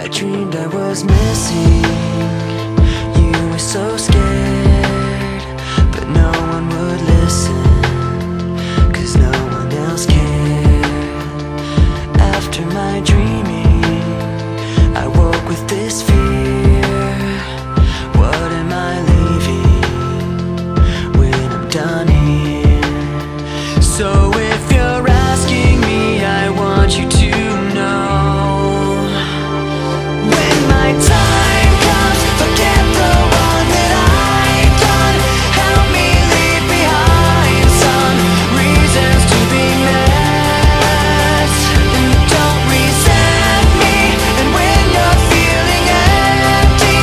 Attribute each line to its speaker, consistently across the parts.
Speaker 1: I dreamed I was missing. You were so scared, but no one would listen, 'cause no one else cared. After my dreaming, I woke with this fear. What am I leaving when I'm done here? So if you're asking me, I want you to know, when my time comes, forget the one that I've done. Help me leave behind some reasons to be met. And don't resent me, and when you're feeling empty,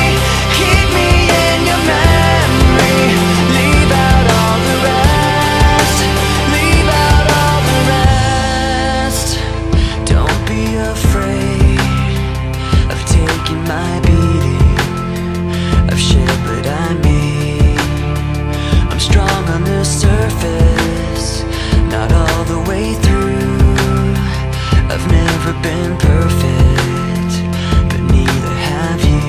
Speaker 1: keep me in your memory. Leave out all the rest. Leave out all the rest. Don't be afraid of taking my beating, of shit that I made. I'm strong on the surface, not all the way through. I've never been perfect, but neither have you.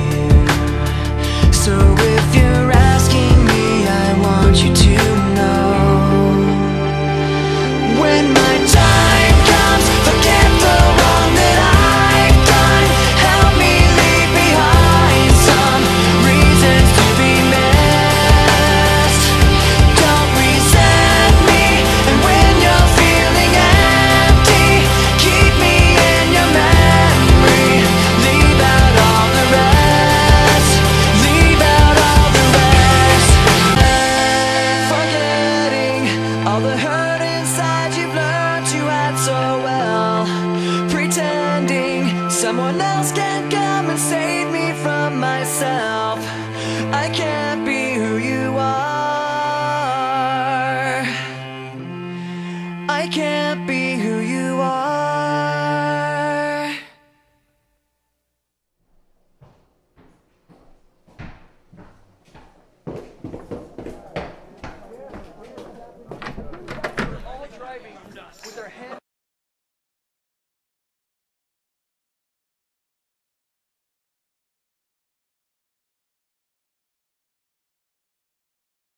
Speaker 1: So if you're asking me, I want you to know, when my time comes, forget the one that I've done. Help me leave behind some reasons to be missed. Don't resent me, and when you're feeling empty, keep me in your memory. Leave out all the rest. Leave out all the rest. Forgetting all the hurt inside you've learned to hide so well. Pretending someone else can come and save me from myself. I can't be who you are. I can't